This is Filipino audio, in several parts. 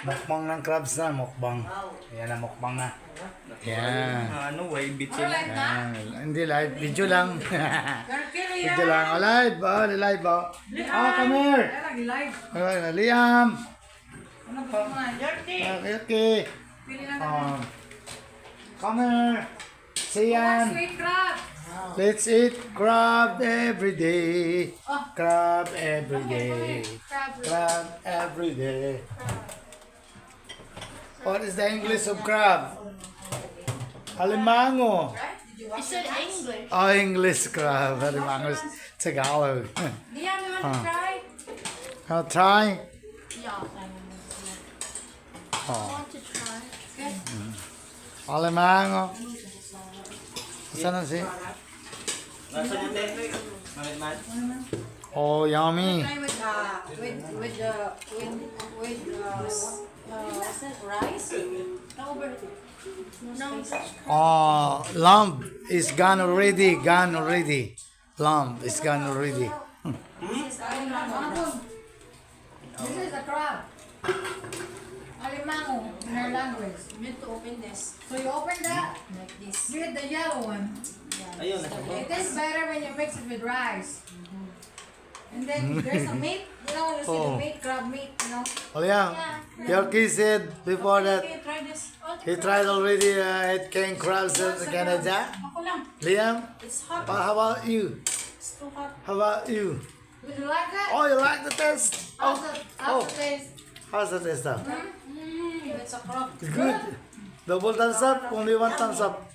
Mukbang ng crabs na, mukbang. Ayan na, mukbang na. Ayan. Ano, why bitch lang? Ayan. Hindi live, video lang. Video lang. Oh, live. Oh, live. Oh, come here. Oh, Liam. Okay. Oh, come here. Sian. Let's eat crab every day. Crab every day. Crab every day. What is the English of crab? Alimango. I said English. Oh, English crab. Alimango is Tagalog. Liam, you want to try? I'll try. Yeah. I Oh, want to try. Good. alimango. Saan na si? Nasa niya, te? Malit-man? Oh, yummy. Try with what's that, rice? No. Oh, lamb is gone already. Gone already. Lamb is gone already. This is a crab. Alimango in our language. You need to open this. So you open that, Like this. you get the yellow one. Ayun, nasa It tastes better when you mix it with rice. And then there's a meat, you know, you see Oh. the meat, crab meat, you know. Oh, yeah. Your kid said before that Okay, try this. he tried already king crabs in Canada. Ako lang. Liam, It's hot. how about you? It's too hot. How about you? Would you like that? Oh, you like the taste? How's Oh, the, how's the taste? how's the taste now? It's a crab. It's good. Double thumbs up, only one thumbs up.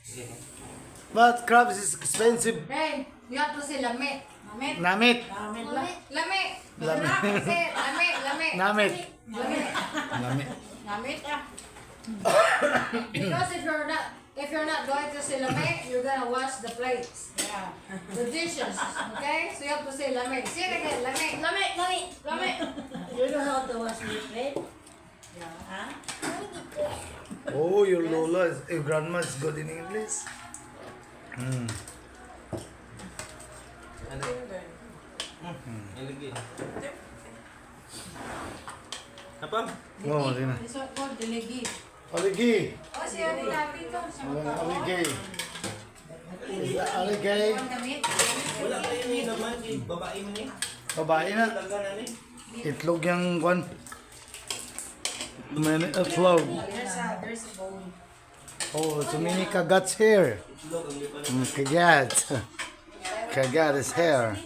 But crabs is expensive. Hey, you have to say lame. Mamit. Namit. Mamit. Lame. Lame. Say lame. Namit. Lame. Namit. Mamit. Because if you're not going to say lame, you're gonna wash the plates. Yeah. The dishes. Okay? So you have to say lame. Say it again, lame. Lami, lami, lami. You know how to wash the plate? Oh, your Lola, your grandma is good in English. Hmm. Ano? Ilagay. Apa? Oh, di na. This one called diligi. Aligi. Oh, siya din natin ito. Aligi. Aligi. Wala kayo niya naman. Babae mo niya. Babae na. Talaga na niya. Itlog yung kwan. Many itlog. There's a bone. Oh, so many kagats here. Itlog ang lipan. Kagat. Kagat is here.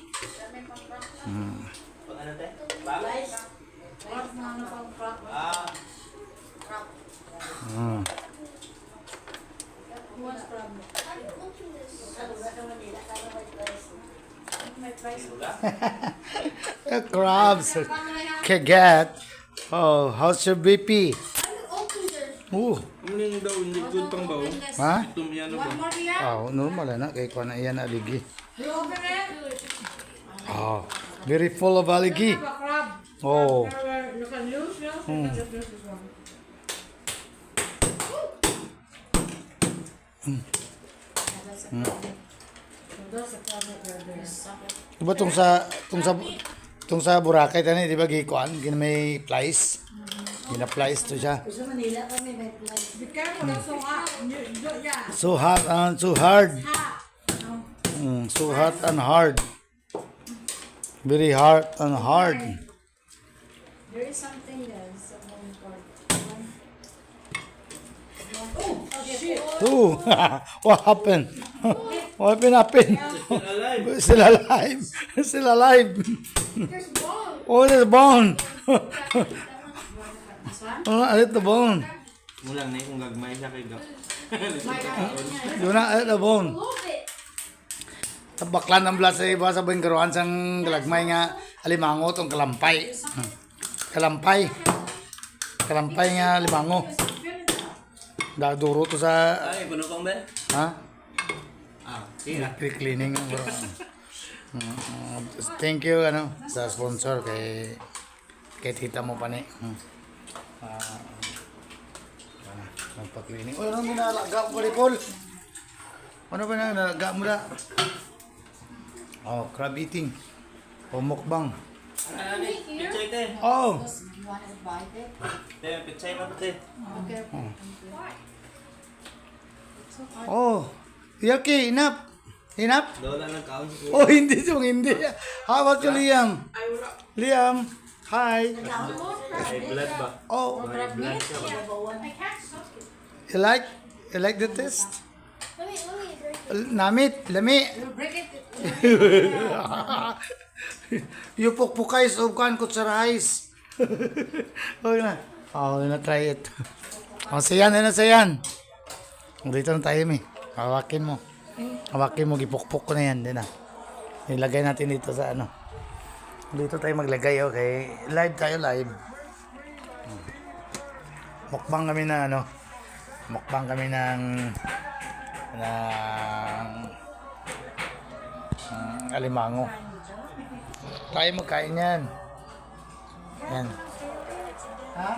Pag ano, te? Babae? Ah. Mm. Crabs. Kagat. Oh, how's your BP? Oh, Ano yung daw? Hindi good pang bawo? ha? Itom yan ba? More here. Oh, normal na. Kaya ko na iyan aligi. You open it. Oh, very full of aligi. Have a crab. Oh. You can use, you know. You can just use this one. That's a crab that we're doing. Diba tong sa Boracay tani, di ba gikuan, gina may plies. Gina-plies to siya. Sa Manila kami may plate. Be careful, that's so hot. Yeah. So hot and so hard. Hot. So hot and hard. Very hard and hard. There is something that's a bone part. Oh, what happened? What happened? Alive. Still alive. Still alive. There's bone. Oh, there's bone. Oh, I hit the bone. Mulang na kung gagmay siya kay Gap. Do not hit the bone. Move it. Tabaklan ng blas sa iba sa bingkaruan sang galagmay nga alimango tong kalampay. Kalampay. Kalampay nga alimango. Daduro to sa Ay, puno pang ba? ha? Ah, kira. Cleaning. Thank you ano sa sponsor kay tita mo pa ni. Magpa-cleaning. Oh, ano minalaga mo rin, Paul? Ano ba na nalaga mo na? Oh, crab eating. O mukbang. Ano ni? Picture ite. Oh, want to bite it? Te, pitsay na te. Okay. Oh, Yuki, enough. Enough? Lola ng kaon si Oh, hindi sung hindi. How about you, Liam? Liam, hi. May blood ba? Oh, May blood ka ba? you like the taste? Let me drink it. Namit, lami. You break it. You pukpukay sa ukan ko sa rice. Okay na. Oh, na try it. Oh, sayan, ano sayan? Dito na tayo, mi. Hawakin mo. Hawakin mo, gipukpuk ko na yan. Din na. Ilagay natin dito sa ano. Dito tayo maglagay, okay? Live tayo, live. Mukbang kami na ano. Mukbang kami ng alimango. Tayo magkain yan. Yan. Ha?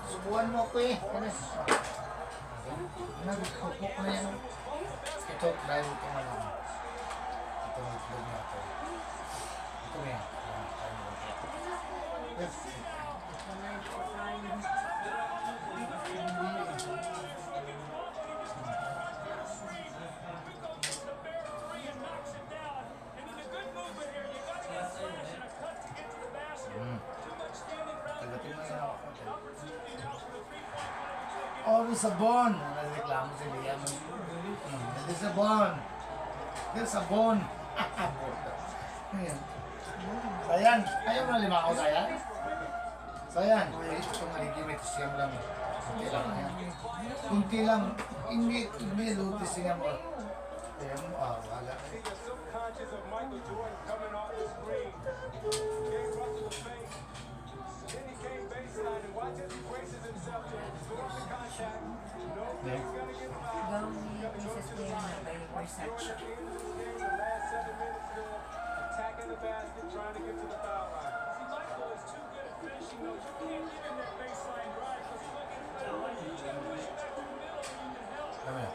Subuhan mo ako eh. Ano? Nagpupuk na yan. Ito, dahil ito na lang. Ito, itlog na ito. Ito yan. Yes. Oh, may sabon. Nagreklamo si Liam. May sabon. May sabon. Ayan. Sayan. Ayaw na lima ako, Sayan. Sayan. Ito itong maligi. May tisiyam lang. Kunti lang. Kunti lang. Hindi lutis siya mo. Ayan mo. Wala. Gawin Princess Diana by Versace. Kami.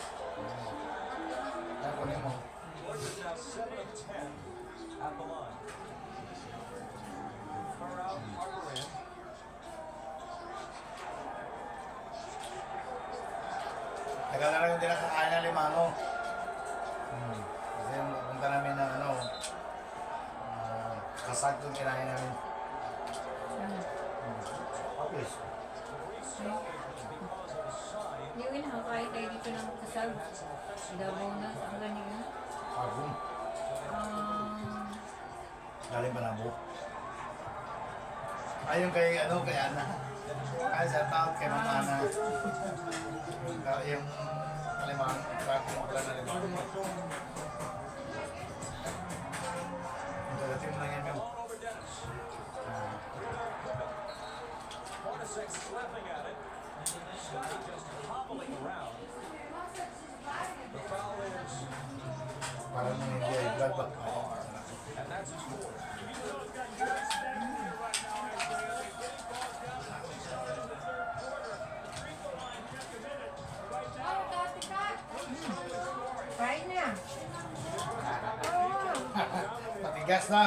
Ako mo. Tagal na rin hindi nakakain ng limango. Kasi punta namin ng ano, kasag doon kinain namin. Okay. Hindi ko nakakain tayo dito ng kasag. Davao na. Ang ganyan. Agum. Galing pa na buhok. Ayun kay ano, kay Ana. Ay, sa tawag kay Mama Ana. Yung alimang, bakit mo ka na alimang. Dalating mo lang yan yung. Parang nang hindi ay vlog ba? Kain na. Matigas na.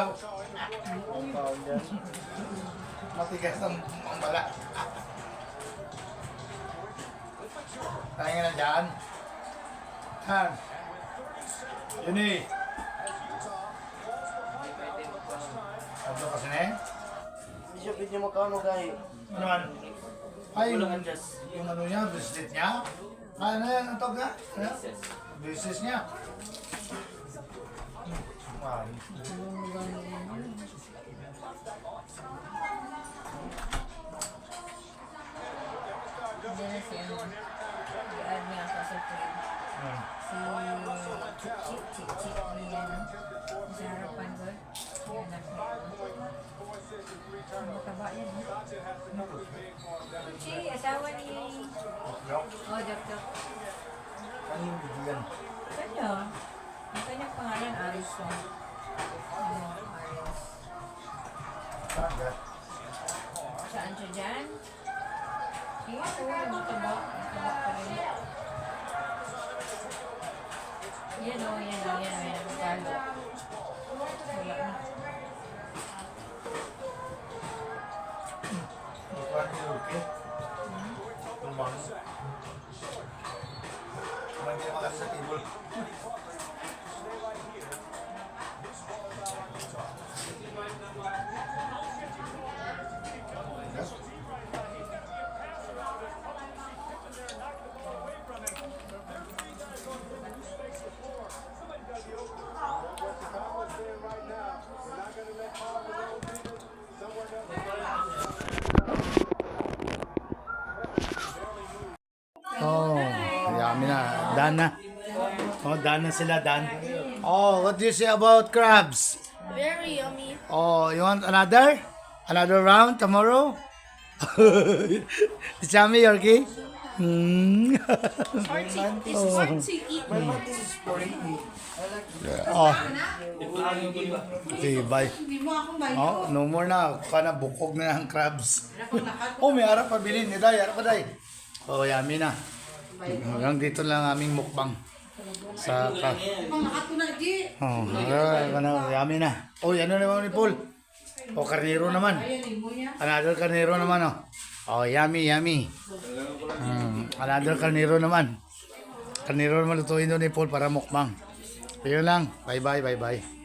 Matigas ang bala. Kaya nga na dyan. Han. Yun eh. Ano kasi na eh? Siya pwede mo kaon mo kayo. Ano man? Ay, yung ano niya, bracelet niya. Ano yan, ang tawag na? Ano? Bracelet niya. Wow. Hindi na si ano. I-add niya ako sa friend. Si Chik niya. Sa harapan ko. Yung anak niya. Ang mataba yan. Si asawa ni... Yok. Oh, Dok. Ano yung bigyan? Kanya. Ang kanyang pangalan, Arison. Aris. Tagat. Saan siya dyan? Sige po, mataba. Mataba pa rin. Yan o. Nagkalo. Wala na. sa table. Oh, yummy na. Done na. Oh, done na sila, done. Oh, what do you say about crabs? Very yummy. Oh, you want another? Another round tomorrow? It's yummy, Yorkie? Hmm. It's hard to eat. Oh. Okay, bye. Oh, no more na. Kana bukog na ang crabs. Oh, may harap pa bilhin. Day, harap pa day. Oh, yummy na. Hanggang dito lang aming mukbang. Sa ka. Oh, yummy na. Oh, ano naman ni Paul? Oh, karnero naman. Another karnero naman, oh. Oh, yummy, yummy. Another karnero naman. Karnero naman lutuin doon ni Paul para mukbang. Yun lang. Bye-bye, bye-bye.